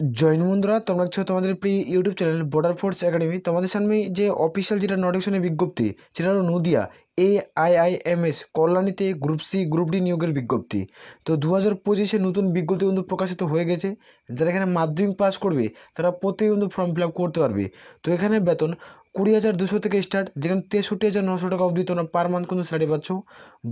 Join বন্ধুরা, তোমরা হচ্ছে তোমাদের প্রিয় YouTube channel Border Force Academy. তোমাদের সামনে যে অফিসিয়াল যেটা নোটিফিকেশনের বিজ্ঞপ্তি, সেটা হলো নদিয়া AIIMS কল্যাণীতে গ্রুপ সি গ্রুপ ডি নিয়োগের বিজ্ঞপ্তি। তো 2025 নতুন বিজ্ঞপ্তি কিন্তু প্রকাশিত হয়ে গেছে। যারা এখানে মাধ্যমিক পাস করবে তারা প্রত্যেকে কিন্তু ফর্ম ফিল আপ করতে পারবে। তো এখানে বেতন 20,200 থেকে স্টার্ট, যেখানে 63,900 টাকা অবধি তোমরা পার মান্থ কিন্তু স্যালারি পাচ্ছ।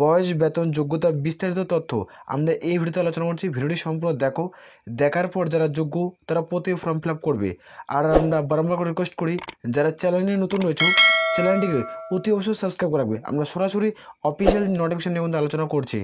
বয়স, বেতন, যোগ্যতা বিস্তারিত তথ্য আমরা এই ভিডিওতে আলোচনা করছি। ভিডিওটি সম্পূর্ণ দেখো, দেখার পর যারা যোগ্য তারা প্রত্যেকে ফর্ম ফিল আপ করবে। আর আমরা বারবার করে রিকোয়েস্ট করি, যারা চ্যানেলে নতুন রয়েছে চ্যানেলটিকে অতি অবশ্যই সাবস্ক্রাইব রাখবে। আমরা সরাসরি অফিসিয়াল নোটিফিকেশন নিয়ে কিন্তু আলোচনা করছি।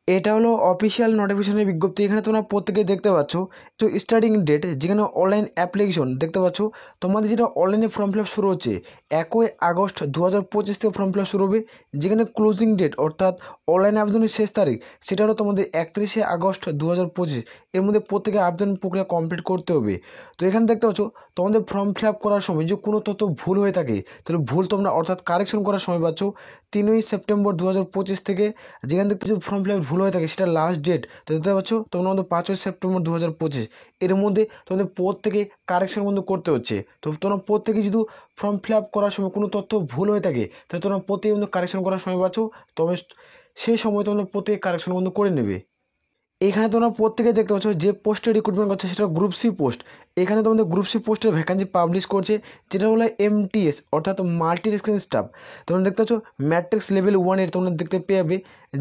এটা হলো অফিসিয়াল নোটিফিকেশনের বিজ্ঞপ্তি। এখানে তোমরা প্রত্যেকে দেখতে পাচ্ছ তো স্টার্টিং ডেট, যেখানে অনলাইন অ্যাপ্লিকেশন দেখতে পাচ্ছ। তোমাদের যেটা অনলাইনে ফর্ম ফিল আপ শুরু হচ্ছে 1 আগস্ট 2025 থেকে ফর্ম ফিল আপ শুরু হবে। যেখানে ক্লোজিং ডেট অর্থাৎ অনলাইন আবেদনের শেষ তারিখ সেটা হলো তোমাদের 31 আগস্ট 2025। এর মধ্যে প্রত্যেকে আবেদন প্রক্রিয়া কমপ্লিট করতে হবে। তো এখানে দেখতে পাচ্ছ তোমাদের ফর্ম ফিল আপ করার সময় যে কোনো তথ্য ভুল হয়ে থাকে তাহলে ভুল তোমরা অর্থাৎ কারেকশন করার সময় পাচ্ছ 3 সেপ্টেম্বর 2025 থেকে। যেখান থেকে যদি ফর্ম ফিল আপ ভুল হয়ে থাকে সেটা লাস্ট ডেট তো দেখতে পাচ্ছ তোমরা আমাদের 5 সেপ্টেম্বর 2025। এর মধ্যে তোমাদের প্রত্যেকে কারেকশন কিন্তু করতে হচ্ছে। তো তোমরা প্রত্যেকে যদি ফর্ম ফিল আপ করার সময় কোনো তথ্য ভুল হয়ে থাকে তাহলে তোমরা প্রত্যেকে কিন্তু কারেকশন করার সময় পাচ্ছ। তবে সেই সময় তোমরা প্রত্যেকে কারেকশন কিন্তু করে নেবে। এখানে তোমরা প্রত্যেকে দেখতে পাচ্ছ যে পোস্টে রিক্রুটমেন্ট করছে সেটা গ্রুপ সি পোস্ট। এখানে তোমাদের গ্রুপ সি পোস্টের ভ্যাকান্সি পাবলিশ করছে, যেটা হলো MTS অর্থাৎ মাল্টি টাস্কিং স্টাফ। তোমরা দেখতে পাচ্ছ ম্যাট্রিক্স লেভেল 1 তোমরা দেখতে পেয়ে,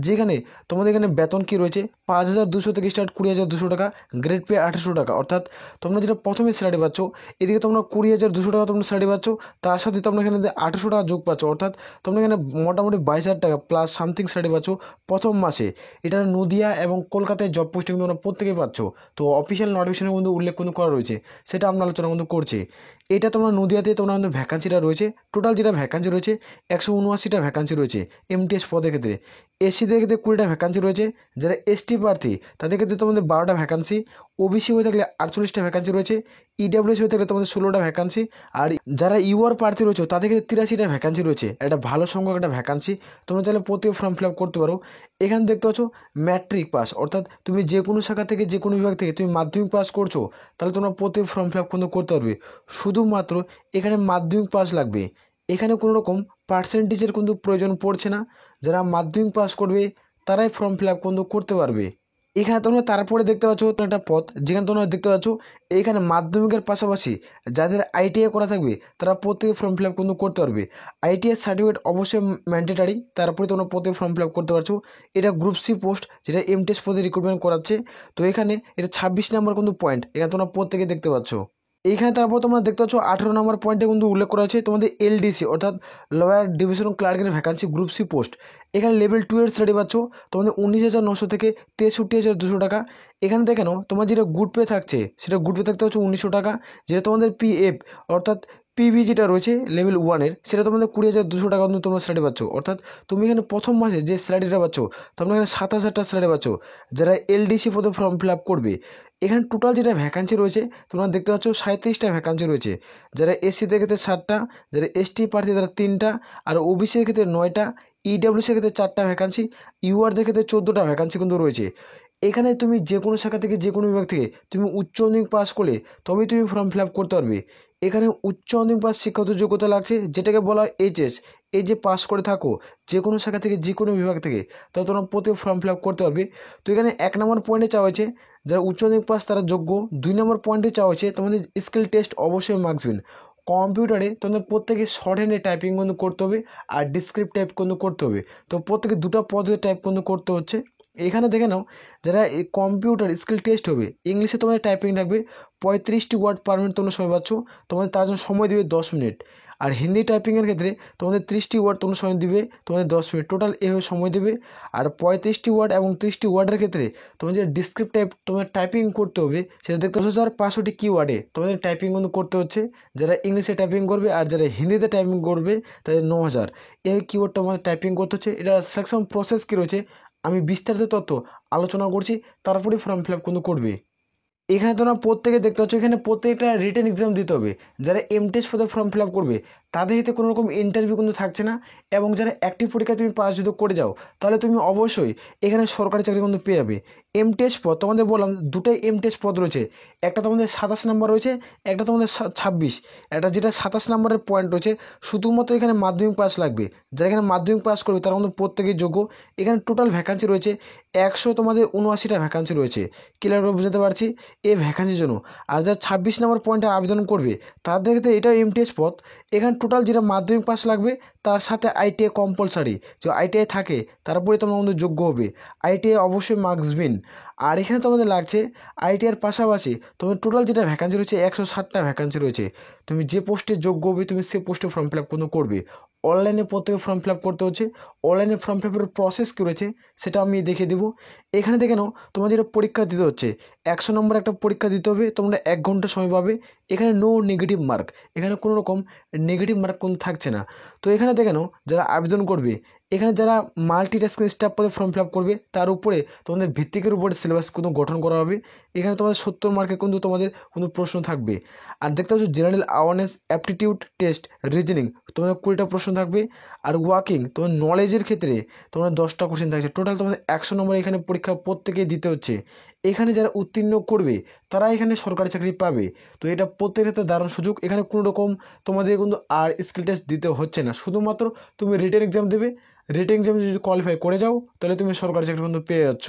যেখানে তোমাদের এখানে বেতন কী রয়েছে 5,200 থেকে স্টার্ট 20,200 টাকা, গ্রেড পে 800 টাকা। অর্থাৎ তোমরা যেটা প্রথমে স্যালারি পাচ্ছ, এদিকে তোমরা 20,200 টাকা তোমরা স্যালারি পাচ্ছ, তার সাথে তোমরা এখানে 800 টাকা যোগ পাচ্ছ। অর্থাৎ তোমরা এখানে মোটামুটি 22,000 টাকা প্লাস সামথিং স্যালারি পাচ্ছ প্রথম মাসে। এটা নদিয়া এবং কলকাতায় জব পোস্টিং তোমরা প্রত্যেকেই পাচ্ছ। তো অফিসিয়াল নোটিফিকেশনের মধ্যে উল্লেখ কিন্তু করা রয়েছে, সেটা আমরা আলোচনা কিন্তু করছি। এটা তোমরা নদিয়াতে তোমরা আমাদের ভ্যাকান্সিটা রয়েছে, টোটাল যেটা ভ্যাকান্সি রয়েছে 179টা ভ্যাকান্সি রয়েছে MTS পদের ক্ষেত্রে। এসসিদের ক্ষেত্রে 20টা ভ্যাকান্সি রয়েছে, যারা ST প্রার্থী তাদের ক্ষেত্রে তোমাদের 12টা ভ্যাকান্সি, OBC হয়ে থাকলে 48টা ভ্যাকান্সি রয়েছে, EWS হয়ে থাকলে তোমাদের 16টা ভ্যাকান্সি, আর যারা UR প্রার্থী রয়েছে তাদের ক্ষেত্রে 83টা ভ্যাকান্সি রয়েছে। একটা ভালো সংখ্যক একটা ভ্যাকান্সি, তোমরা চাইলে প্রত্যেক ফর্ম ফিল আপ করতে পারো। এখানে দেখতে পাচ্ছ ম্যাট্রিক পাস, অর্থাৎ তুমি যে কোনো শাখা থেকে যে কোনো বিভাগ থেকে তুমি মাধ্যমিক পাস করছো তাহলে তোমরা প্রত্যেক ফর্ম ফিল আপ কিন্তু করতে পারবে। শুধুমাত্র এখানে মাধ্যমিক পাস লাগবে, এখানে কোনো রকম পার্সেন্টেজের কিন্তু প্রয়োজন পড়ছে না। যারা মাধ্যমিক পাস করবে তারাই ফর্ম ফিল আপ কিন্তু করতে পারবে। এখানে তোমরা তারপরে দেখতে পাচ্ছ একটা পদ, যেখানে তোমরা দেখতে পাচ্ছ এইখানে মাধ্যমিকের পাশাপাশি যাদের ITI করা থাকবে তারা প্রত্যেকে ফর্ম ফিল আপ কিন্তু করতে পারবে। ITI সার্টিফিকেট অবশ্যই ম্যান্ডেটারি, তারপরে তোমরা প্রত্যেকে ফর্ম ফিল আপ করতে পারছো। এটা গ্রুপ সি পোস্ট, যেটা MTS পদে রিক্রুটমেন্ট করাচ্ছে। তো এখানে এটা 26 নম্বর কিন্তু পয়েন্ট, এখানে তোমরা প্রত্যেকে দেখতে পাচ্ছ। এইখানে তারপর তোমরা দেখতে পাচ্ছ 18 নম্বর পয়েন্টে কিন্তু উল্লেখ করা আছে তোমাদের LDC অর্থাৎ লোয়ার ডিভিশন ক্লার্কের ভ্যাকান্সি গ্রুপ সি পোস্ট। এখানে লেভেল 2 এর স্টাডি পাচ্ছ তোমাদের 19,900 থেকে 63,200 টাকা। এখানে দেখে নাও তোমার যেটা গুড পে থাকছে সেটা গুড পে থাকতে হচ্ছে 1900 টাকা। যেটা তোমাদের PF অর্থাৎ PB যেটা রয়েছে লেভেল 1 সেটা তোমাদের 20,200 টাকা কিন্তু তোমরা স্যালারি পাচ্ছ। অর্থাৎ তুমি এখানে প্রথম মাসে যে স্যালারিটা পাচ্ছ তোমরা এখানে 27,000 টাকা স্যালারি পাচ্ছ যারা LDC পদে ফর্ম ফিল আপ করবে। এখানে টোটাল যেটা ভ্যাকান্সি রয়েছে তোমরা দেখতে পাচ্ছ 37টা ভ্যাকান্সি রয়েছে, যারা SCদের ক্ষেত্রে 7টা, যারা ST প্রার্থী তারা 3টা, আর OBCর ক্ষেত্রে 9টা, EWCর ক্ষেত্রে 4টা ভ্যাকান্সি, URদের ক্ষেত্রে 14টা ভ্যাকান্সি কিন্তু রয়েছে। এখানে তুমি যে কোনো শাখা থেকে যে কোনো বিভাগ থেকে তুমি উচ্চ মাধ্যমিক পাস করলে তবেই তুমি ফর্ম ফিল আপ করতে পারবে। এখানে উচ্চ মাধ্যমিক পাস শিক্ষাগত যোগ্যতা লাগছে, যেটাকে বলা হয় HS। এই যে পাস করে থাকো যে কোনো শাখা থেকে যে কোনো বিভাগ থেকে তাহলে তোমরা প্রত্যেক ফর্ম ফিল আপ করতে পারবে। তো এখানে 1 নম্বর পয়েন্টে চাওয়া হয়েছে যারা উচ্চ মাধ্যমিক পাস তারা যোগ্য। 2 নম্বর পয়েন্টে চাওয়া হয়েছে তোমাদের স্কিল টেস্ট অবশ্যই মার্কসবিন। কম্পিউটারে তোমাদের প্রত্যেকে শর্ট হ্যান্ডে টাইপিং কিন্তু করতে হবে আর ডিসক্রিপ্ট টাইপ কিন্তু করতে হবে। তো প্রত্যেকে 2টা পদে টাইপ কিন্তু করতে হচ্ছে। এখানে দেখে নাও যারা এই কম্পিউটার স্কিল টেস্ট হবে ইংলিশে তোমাদের টাইপিং থাকবে 35টি ওয়ার্ড পার মিনিট তোমরা সময় পাচ্ছ, তোমাদের তার জন্য সময় দেবে 10 মিনিট। আর হিন্দি টাইপিংয়ের ক্ষেত্রে তোমাদের 30টি ওয়ার্ড তোমরা সময় দিবে তোমাদের 10 মিনিট, টোটাল এভাবে সময় দেবে। আর 35টি ওয়ার্ড এবং 30টি ওয়ার্ডের ক্ষেত্রে তোমাদের যে ডিসক্রিপ্ট টাইপ তোমাদের টাইপিং করতে হবে সেটা দেখতে 10,500টি কিওয়ার্ডে তোমাদের টাইপিং কিন্তু করতে হচ্ছে। যারা ইংলিশে টাইপিং করবে আর যারা হিন্দিতে টাইপিং করবে তাদের 9,000 এই কিওয়ার্ডটা আমাদের টাইপিং করতে হচ্ছে। এটা সিলেকশন প্রসেস কী রয়েছে আমি বিস্তারিত তথ্য আলোচনা করছি, তারপরেই ফর্ম ফিল আপ কিন্তু করবে। এখানে তোমরা প্রত্যেকে দেখতে পাচ্ছ এখানে প্রত্যেকটা রিটেন এক্সাম দিতে হবে। যারা MTS পদে ফর্ম ফিল আপ করবে তাদের ক্ষেত্রে কোনো রকম ইন্টারভিউ কিন্তু থাকছে না। এবং যারা অ্যাক্টিভ পরীক্ষা তুমি পাস যদি করে যাও তাহলে তুমি অবশ্যই এখানে সরকারি চাকরি কিন্তু পেয়ে যাবে। এমটিএস পদ তোমাদের বললাম দুটোই এমটিএস পদ রয়েছে, একটা তোমাদের 27 নম্বর রয়েছে, একটা তোমাদের 26। একটা যেটা 27 নম্বরের পয়েন্ট রয়েছে শুধুমাত্র এখানে মাধ্যমিক পাস লাগবে। যারা এখানে মাধ্যমিক পাস করবে তারা কিন্তু প্রত্যেকেই যোগ্য। এখানে টোটাল ভ্যাকান্সি রয়েছে 179টা ভ্যাকান্সি রয়েছে। ক্লিয়ারভাবে বুঝতে পারছি এই ভ্যাকান্সির জন্য। আর যারা 26 নম্বর পয়েন্টে আবেদন করবে তাদের ক্ষেত্রে এটা এমটিএস পদ। এখানে টোটাল যেটা মাধ্যমিক পাস লাগবে তার সাথে আইটিআই কম্পালসারি, যে আইটিআই থাকে তারপরে তোমরা কিন্তু যোগ্য হবে। আইটিআই অবশ্যই মার্কসবিন। আর এখানে তোমাদের লাগছে আইটিআইয়ের পাশাপাশি তোমাদের টোটাল যেটা ভ্যাকান্সি রয়েছে 160টা ভ্যাকান্সি রয়েছে। তুমি যে পোস্টে যোগ্য হবে তুমি সে পোস্টে ফর্ম ফিল আপ কিন্তু করবে। অনলাইনে প্রত্যেকে ফর্ম ফিল আপ করতে হচ্ছে। অনলাইনে ফর্ম ফিল আপের প্রসেস কী রয়েছে সেটা আমি দেখিয়ে দেবো। এখানে দেখে নাও তোমার যেটা পরীক্ষা দিতে হচ্ছে 100 নম্বর একটা পরীক্ষা দিতে হবে, তোমরা 1 ঘন্টা সময় পাবে। এখানে নো নেগেটিভ মার্ক, এখানে কোনো রকম নেগেটিভ মার্ক কোনো থাকছে না। তো এখানে দেখে নাও যারা আবেদন করবে, এখানে যারা মাল্টিটাস্কিং স্টাফ পদে ফর্ম ফিল আপ করবে তার উপরে তোমাদের ভিত্তিকের উপরে সিলেবাস কিন্তু গঠন করা হবে। এখানে তোমাদের 70 মার্কের কিন্তু তোমাদের কোনো প্রশ্ন থাকবে। আর দেখতে পাচ্ছ general awareness, aptitude test, reasoning তোমাদের 20টা প্রশ্ন থাকবে। আর ওয়ার্কিং তোমার নলেজের ক্ষেত্রে তোমাদের 10টা কোশ্চেন থাকছে। টোটাল তোমাদের 100 নম্বর এখানে পরীক্ষা প্রত্যেকেই দিতে হচ্ছে। এখানে যারা উত্তীর্ণ করবে তারা এখানে সরকারি চাকরি পাবে। তো এটা প্রত্যেকের ক্ষেত্রে দারুণ সুযোগ। এখানে কোনো রকম তোমাদের কিন্তু আর স্কিল টেস্ট দিতে হচ্ছে না, শুধুমাত্র তুমি রিটেন এক্সাম দেবে। রিটেন এক্সাম যদি কোয়ালিফাই করে যাও তাহলে তুমি সরকারি চাকরি কিন্তু পেয়ে যাচ্ছ।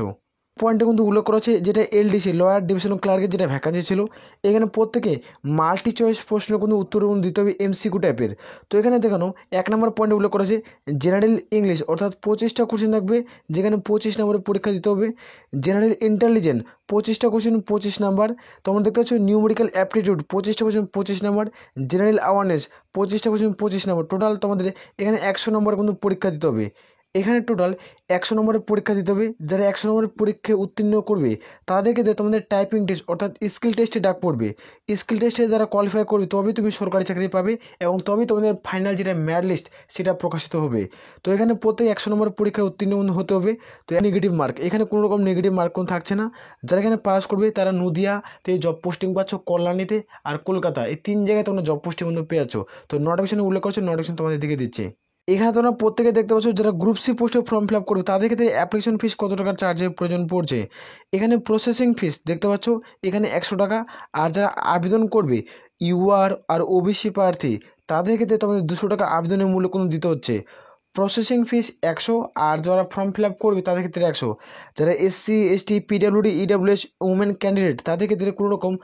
পয়েন্টে কিন্তু উল্লেখ করা আছে যেটা এলডিসি লয়ার ডিভিশনাল ক্লার্কের যেটা ভ্যাকান্সি ছিল, এখানে প্রত্যেকে মাল্টি চয়েস প্রশ্ন কিন্তু উত্তর দিতে হবে এমসিকিউ টাইপের। তো এখানে দেখানো 1 নম্বর পয়েন্টে উল্লেখ করা আছে জেনারেল ইংলিশ, অর্থাৎ 25টা কোশ্চেন থাকবে যেখানে 25 নম্বরের পরীক্ষা দিতে হবে। জেনারেল ইন্টেলিজেন্স 25টা কোশ্চেন 25 নাম্বার। তোমরা দেখতে পাচ্ছ নিউমেরিক্যাল অ্যাপটিটিউড 25টা কোশ্চেন 25 নাম্বার। জেনারেল অ্যাওয়ারনেস 25টা কোশ্চেন 25 নাম্বার। টোটাল তোমাদের এখানে 100 নম্বর কিন্তু পরীক্ষা দিতে হবে। এখানে টোটাল 100 নম্বরের পরীক্ষা দিতে হবে। যারা 100 নম্বরের পরীক্ষায় উত্তীর্ণ করবে তাদেরকে তোমাদের টাইপিং টেস্ট অর্থাৎ স্কিল টেস্টে ডাক পড়বে। স্কিল টেস্টে যারা কোয়ালিফাই করবে তবেই তুমি সরকারি চাকরি পাবে এবং তবেই তোমাদের ফাইনাল যেটা মেরিট লিস্ট সেটা প্রকাশিত হবে। তো এখানে প্রত্যেক 100 নম্বরের পরীক্ষায় উত্তীর্ণ হতে হবে। তো নেগেটিভ মার্ক, এখানে কোনো রকম নেগেটিভ মার্ক কোনো থাকছে না। যারা এখানে পাস করবে তারা নদিয়াতে জব পোস্টিং পাচ্ছ, কল্যাণীতে আর কলকাতা, এই 3 জায়গায় তোমরা জব পোস্টিং কিন্তু পেয়ে যাচ্ছ। তো নোটিফিকেশনে উল্লেখ করছে, নোটিফিকেশন তোমাদের দিকে দিচ্ছে। এখানে তোমরা প্রত্যেকে দেখতে পাচ্ছ যারা গ্রুপ সি পোস্টে ফর্ম ফিল আপ করবে তাদের ক্ষেত্রে অ্যাপ্লিকেশন ফিস কত টাকার চার্জের প্রয়োজন পড়ছে। এখানে প্রসেসিং ফিস দেখতে পাচ্ছ এখানে 100 টাকা। আর যারা আবেদন করবে ইউআর আর ওবিসি প্রার্থী তাদের ক্ষেত্রে তোমাদের 200 টাকা আবেদনের মূল্য কোনো দিতে হচ্ছে। প্রসেসিং ফিস 100 আর যারা ফর্ম ফিল আপ করবে তাদের ক্ষেত্রে 100। যারা SC ST PWD EWS women candidate তাদের ক্ষেত্রে কোনো রকম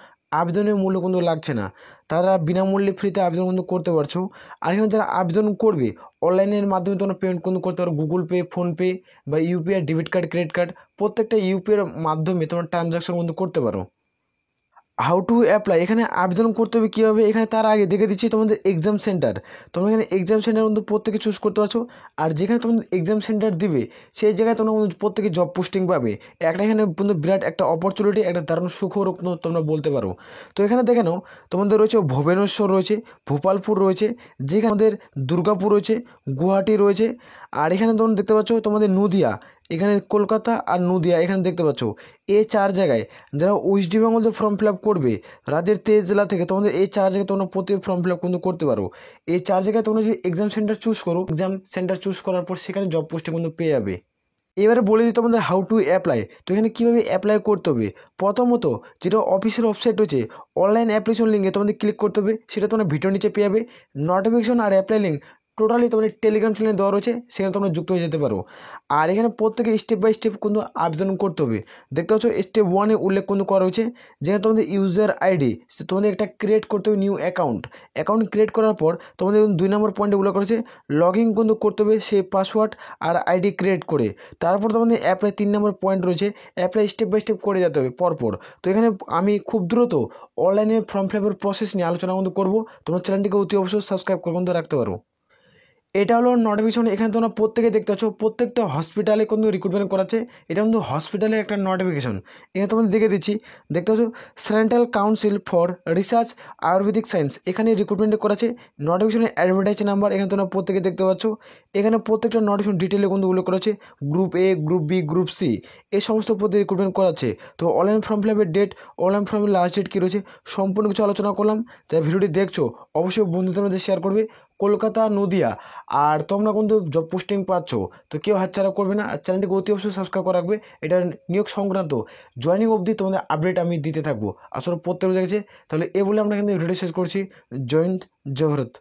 আবেদনের মূল্য কিন্তু লাগছে না, তারা বিনামূল্যে ফ্রিতে আবেদন কিন্তু করতে পারছো। আর এখানে যারা আবেদন করবে অনলাইনের মাধ্যমে তোমরা পেমেন্ট কিন্তু করতে পারো, গুগল পে, ফোনপে বা UPI, debit card, credit card, প্রত্যেকটা ইউপিআইয়ের মাধ্যমে তোমরা ট্রানজাকশন কিন্তু করতে পারো। হাউ টু অ্যাপ্লাই, এখানে আবেদন করতে হবে কীভাবে, এখানে তার আগে দেখে দিচ্ছি তোমাদের এক্সাম সেন্টার। তোমরা এখানে এক্সাম সেন্টার কিন্তু প্রত্যেকে চুজ করতে পারছো। আর যেখানে তোমাদের এক্সাম সেন্টার দিবে সেই জায়গায় তোমরা প্রত্যেকে জব পোস্টিং পাবে। একটা এখানে কিন্তু বিরাট একটা অপরচুনিটি, একটা দারুণ সুখবর তোমরা বলতে পারো। তো এখানে দেখে নাও তোমাদের রয়েছে ভুবনেশ্বর রয়েছে, ভোপালপুর রয়েছে, যেখানে আমাদের দুর্গাপুর রয়েছে, গুয়াহাটি রয়েছে। আর এখানে তোমরা দেখতে পাচ্ছ তোমাদের নদিয়া, এখানে কলকাতা আর নদিয়া এখানে দেখতে পাচ্ছ। এই 4 জায়গায় যারা West Bengal form fill up করবে রাজ্যের 23 জেলা থেকে তোমাদের এই 4 জায়গায় তোমরা প্রতি ফর্ম ফিল আপ কিন্তু করতে পারো। এই 4 জায়গায় তোমরা যদি এক্সাম সেন্টার চুজ করো, এক্সাম সেন্টার চুজ করার পর সেখানে জব পোস্টে কিন্তু পেয়ে যাবে। এবারে বলে দিই তোমাদের হাউ টু অ্যাপ্লাই। তো এখানে কীভাবে অ্যাপ্লাই করতে হবে, প্রথমত যেটা অফিসিয়াল ওয়েবসাইট রয়েছে অনলাইন অ্যাপ্লিকেশন লিঙ্কে তোমাদের ক্লিক করতে হবে, সেটা তোমরা ভিডিও নিচে পেয়ে যাবে। নোটিফিকেশন আর অ্যাপ্লাই লিঙ্ক টোটালি তোমাদের টেলিগ্রাম চ্যানেলে দেওয়া রয়েছে, সেখানে তোমরা যুক্ত হয়ে যেতে পারো। আর এখানে প্রত্যেকে স্টেপ বাই স্টেপ কিন্তু আবেদন করতে হবে। দেখতে পাচ্ছ স্টেপ 1-এ উল্লেখ কিন্তু করা রয়েছে যেখানে তোমাদের ইউজার আইডি তোমাদের একটা ক্রিয়েট করতে হবে, নিউ অ্যাকাউন্ট ক্রিয়েট করার পর তোমাদের 2 নম্বর পয়েন্টে উল্লেখ করেছে লগ ইন কিন্তু করতে হবে সেই পাসওয়ার্ড আর আইডি ক্রিয়েট করে। তারপর তোমাদের অ্যাপ্লাই 3 নম্বর পয়েন্ট রয়েছে, অ্যাপ্লাই স্টেপ বাই স্টেপ করে যেতে হবে পরপর। তো এখানে আমি খুব দ্রুত অনলাইনে ফর্ম ফিল আপের প্রসেস নিয়ে আলোচনা কিন্তু করবো। তোমার চ্যানেলটিকে অতি অবশ্যই সাবস্ক্রাইব করে কিন্তু রাখতে পারো। এটা হলো নোটিফিকেশন। এখানে তোমরা প্রত্যেকে দেখতে পাচ্ছ প্রত্যেকটা হসপিটালে কিন্তু রিক্রুটমেন্ট করাচ্ছে, এটা কিন্তু হসপিটালের একটা নোটিফিকেশন। এখানে তোমাদের দেখে দিচ্ছি, দেখতে পাচ্ছ central council for research Ayurvedic science, এখানে রিক্রুটমেন্ট করাচ্ছে। নোটিফিকেশনের অ্যাডভার্টাইজ নাম্বার এখানে তোমরা প্রত্যেকে দেখতে পাচ্ছ। এখানে প্রত্যেকটা নোটিফিকেশন ডিটেলে কিন্তু উল্লেখ করেছে, group A, group B, group C এই সমস্ত পদে রিক্রুটমেন্ট করাচ্ছে। তো অনলাইন ফর্ম ফিল আপের ডেট, অনলাইন ফর্মের লাস্ট ডেট কী রয়েছে সম্পূর্ণ কিছু আলোচনা করলাম। যারা ভিডিওটি দেখছো অবশ্যই বন্ধুদের মধ্যে শেয়ার করবে, কলকাতা, নদিয়া। আর তোমরা কিন্তু জব পোস্টিং পাচ্ছ, তো কেউ হাতছাড়া করবে না। আর চ্যানেলটিকে অতি অবশ্যই সাবস্ক্রাইব করে রাখবে। এটা নিয়োগ সংক্রান্ত জয়েনিং অবধি তোমাদের আপডেট আমি দিতে থাকবো, আসলে প্রত্যেক গেছে। তাহলে এ বলে আমরা কিন্তু ভিডিও শেষ করছি। জয় হিন্দ, জয় ভারত।